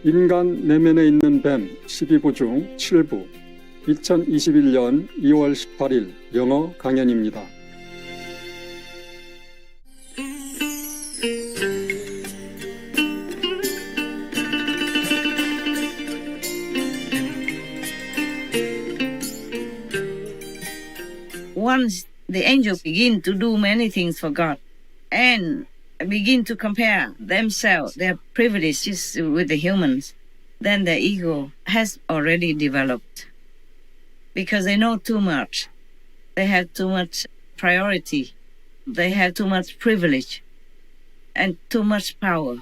인간 내면에 있는 뱀 12부 중 7부 2021년 2월 18일 영어 강연입니다. Once the angels begin to do many things for God and begin to compare themselves, their privileges with the humans, then their ego has already developed. Because they know too much. They have too much priority. They have too much privilege and too much power.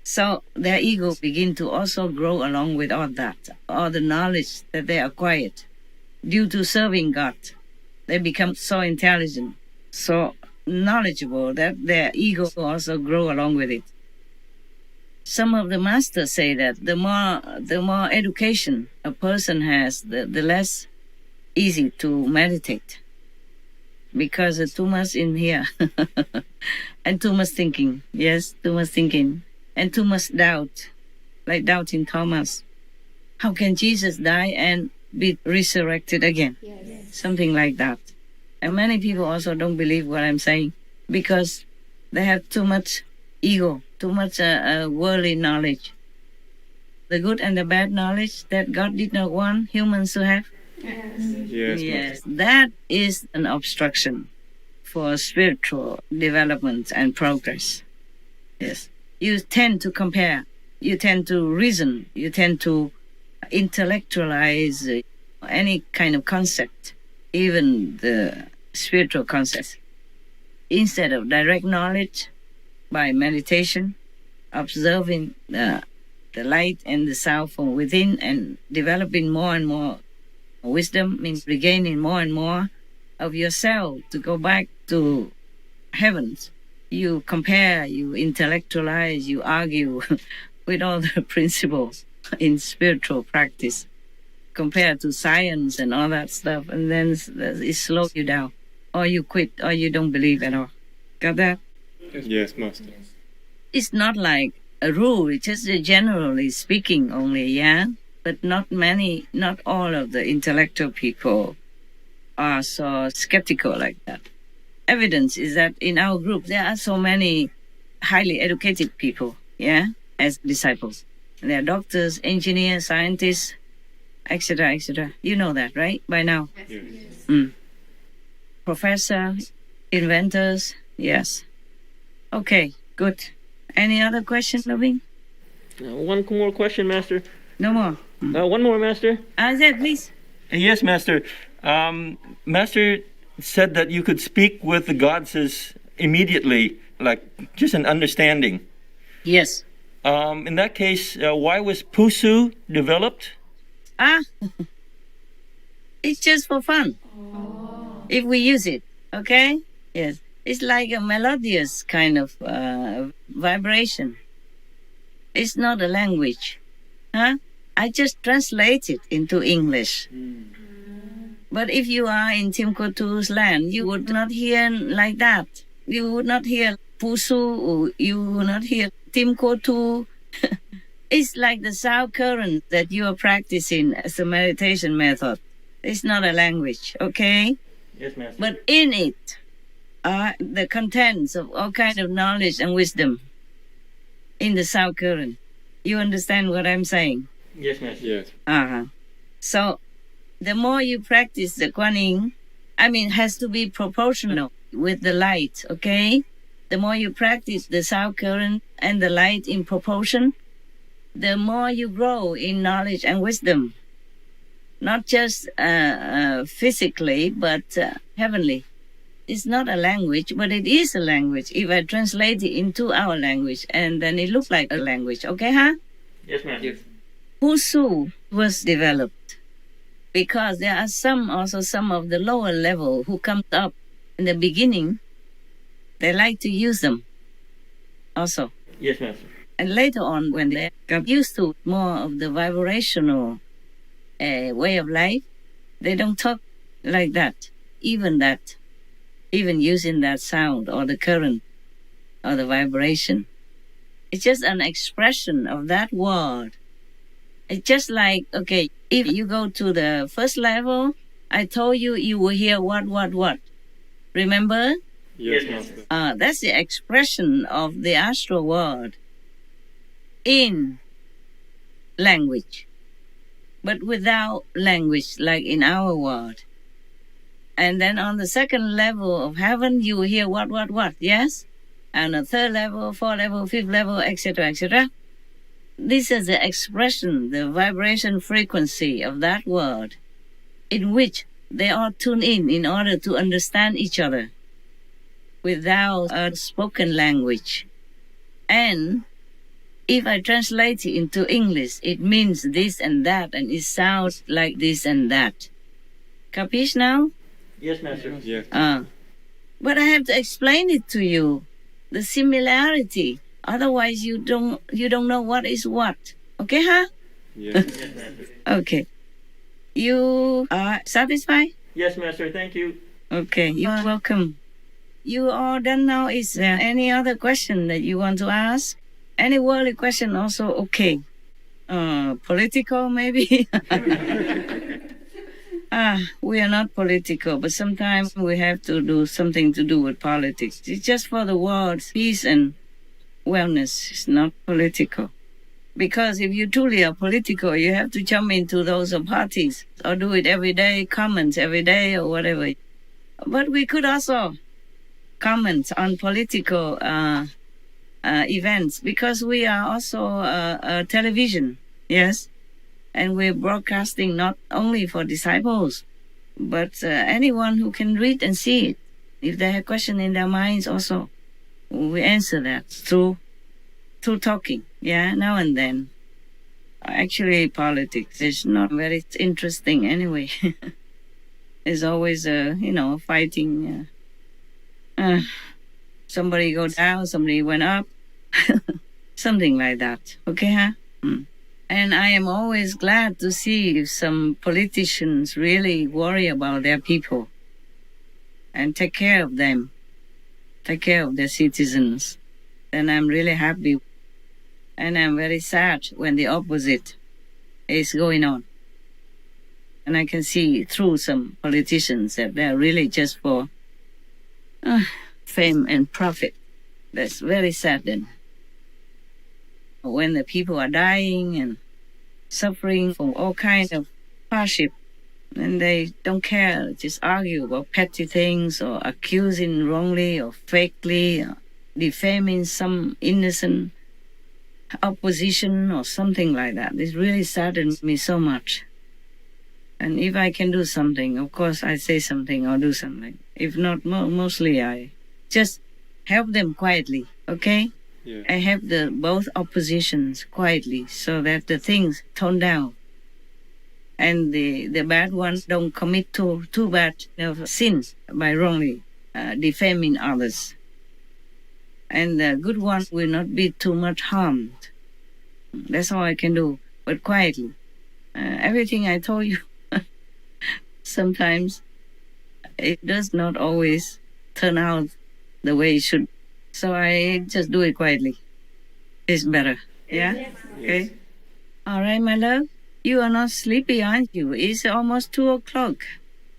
So their ego begin to also grow along with all that, all the knowledge that they acquired due to serving God. They become so intelligent, so knowledgeable that their ego also grow along with it. Some of the masters say that the more education a person has, the less easy to meditate, because there's too much in here and too much thinking. Yes, too much thinking and too much doubt, like doubting Thomas. How can Jesus die and be resurrected again? Yes. Something like that. And many people also don't believe what I'm saying because they have too much ego, too much worldly knowledge. The good and the bad knowledge that God did not want humans to have. Yes, that is an obstruction for spiritual development and progress. Yes. You tend to compare, you tend to reason, you tend to intellectualize any kind of concept, even the spiritual concepts, instead of direct knowledge by meditation, observing the light and the sound from within and developing more and more wisdom, means regaining more and more of yourself to go back to heavens. You compare, you intellectualize, you argue with all the principles in spiritual practice compared to science and all that stuff, and then it slows you down, or you quit, or you don't believe at all. Got that? Yes, Master. It's not like a rule, it's just generally speaking only, yeah? But not all of the intellectual people are so skeptical like that. Evidence is that in our group, there are so many highly educated people, yeah, as disciples. They are doctors, engineers, scientists, etc., etc. You know that, right, by now? Yes. Professor, inventors, yes. Okay, good. Any other question, Loving? One more question, Master. No more. One more, Master. Answer, please. Yes, Master. Master said that you could speak with the gods immediately, like just an understanding. Yes. In that case, why was Pusu developed? It's just for fun. If we use it, okay? Yes. It's like a melodious kind of vibration. It's not a language. I just translate it into English. But if you are in Timkotu's land, you would not hear like that. You would not hear Pusu, or you would not hear Timkotu. It's like the sound current that you are practicing as a meditation method. It's not a language, okay? Yes, Master. But in it are the contents of all kind of knowledge and wisdom in the sound current. You understand what I'm saying? Yes, Master. Yes. So the more you practice the Quan Yin, has to be proportional with the light, okay? The more you practice the sound current and the light in proportion, the more you grow in knowledge and wisdom. Not just physically, but heavenly. It's not a language, but it is a language. If I translate it into our language, and then it looks like a language, okay, huh? Yes, Master. Yes. Pusu was developed because there are some of the lower level who come up in the beginning. They like to use them also. Yes, Master. And later on, when they got used to more of the vibrational way of life, they don't talk like that. Even using that sound or the current or the vibration. It's just an expression of that word It's just like, okay, if you go to the first level, I told you you will hear what. Remember? Yes, Master. That's the expression of the astral world in language, but without language, like in our world. And then on the second level of heaven, you will hear what, yes? And the third level, fourth level, fifth level, etc., etc. This is the expression, the vibration frequency of that world, in which they all tune in order to understand each other without a spoken language. And if I translate it into English, it means this and that, and it sounds like this and that. Capiche now? Yes, Master. Yes. But I have to explain it to you, the similarity. Otherwise, you don't know what is what. Okay, huh? Yes. Okay. You are satisfied? Yes, Master. Thank you. Okay, you're welcome. You are done now. Is there any other question that you want to ask? Any worldly question also okay. Political maybe? We are not political, but sometimes we have to do something to do with politics. It's just for the world's peace and wellness. It's not political. Because if you truly are political, you have to jump into those parties or do it every day, comments every day or whatever. But we could also comment on political events because we are also a television, yes? And we're broadcasting not only for disciples, but anyone who can read and see it. If they have questions in their minds also, we answer that through talking, yeah, now and then. Actually, politics is not very interesting anyway. It's always, fighting. Somebody go down, somebody went up. Something like that. Okay, huh? And I am always glad to see if some politicians really worry about their people and take care of them, take care of their citizens. Then I'm really happy. And I'm very sad when the opposite is going on. And I can see through some politicians that they're really just for fame and profit. That's very sad then. When the people are dying and suffering from all kinds of hardship, and they don't care, just argue about petty things or accusing wrongly or fakely, or defaming some innocent opposition or something like that. This really saddens me so much. And if I can do something, of course I say something or do something. If not, mostly I just help them quietly, okay? Yeah. I help both oppositions quietly so that the things tone down. And the bad ones don't commit too bad sins by wrongly defaming others. And the good ones will not be too much harmed. That's all I can do, but quietly. Everything I told you, sometimes it does not always turn out the way it should. So I just do it quietly. It's better. Yeah? Yes. Okay. All right, my love. You are not sleepy, aren't you? It's almost 2:00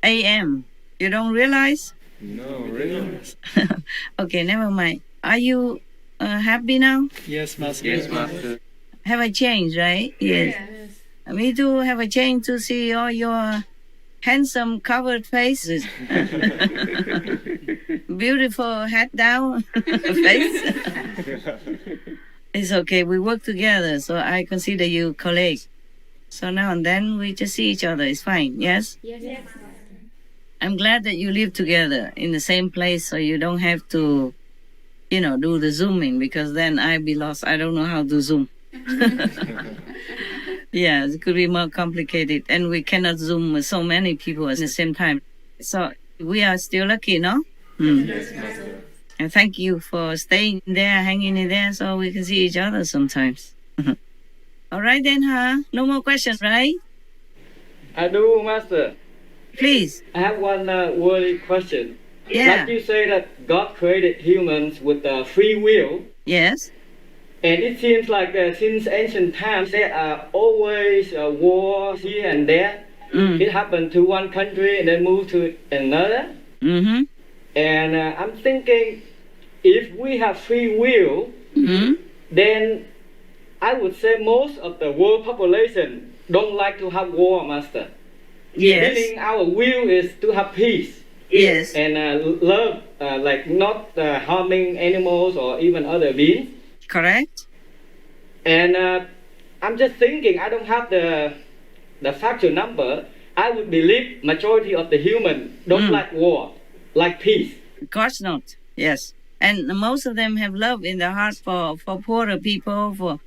a.m. You don't realize? No, really? Okay, never mind. Are you happy now? Yes, Master. Yes, Master. Have a change, right? Yes. Me too have a change to see all your handsome covered faces. Beautiful head down face. It's okay. We work together, so I consider you colleague. So now and then we just see each other. It's fine, yes? Yes. I'm glad that you live together in the same place so you don't have to, do the Zooming because then I'd be lost. I don't know how to Zoom. Yeah, it could be more complicated. And we cannot Zoom with so many people at the same time. So we are still lucky, no? Yes, Master. And thank you for staying there, hanging in there so we can see each other sometimes. All right then, huh? No more questions, right? I do, Master. Please. I have one worthy question. Yeah. Like you say that God created humans with free will. Yes. And it seems like since ancient times there are always wars here and there. Mm. It happened to one country and then moved to another. Mm-hmm. And I'm thinking, if we have free will, Mm-hmm. then I would say most of the world population don't like to have war, Master. Yes. Meaning our will is to have peace Yes. and love, like not harming animals or even other beings. Correct. And I'm just thinking, I don't have the factual number. I would believe majority of the human don't like war, like peace. Of course not. Yes. And most of them have love in their heart for poorer people, for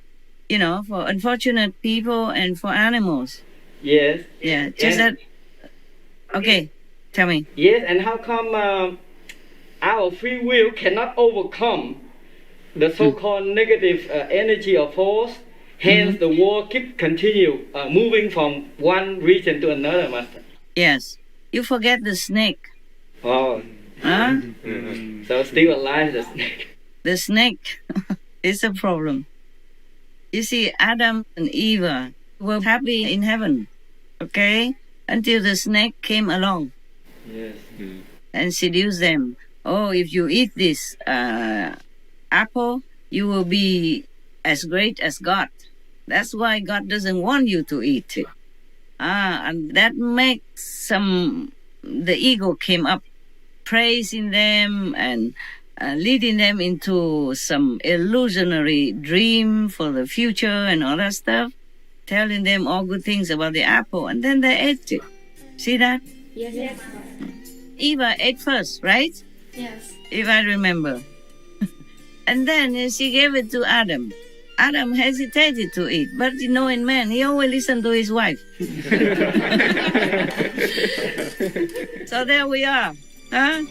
unfortunate people and for animals. Yes. Yeah. Just And- that. Okay. Tell me. Yes, and how come our free will cannot overcome the so-called negative energy or force? Hence, the war continue moving from one region to another, Master. Yes. You forget the snake. Oh, Huh? so still alive, the snake. The snake is a problem. You see, Adam and Eve were happy in heaven, okay? Until the snake came along Yes. and seduced them. Oh, if you eat this apple, you will be as great as God. That's why God doesn't want you to eat it. And that makes the ego came up, praising them and leading them into some illusionary dream for the future and all that stuff, telling them all good things about the apple, and then they ate it. See that? Yes. Eva ate first, right? Yes. If I remember. And then she gave it to Adam. Adam hesitated to eat, but knowing man, he always listened to his wife. So there we are. Huh?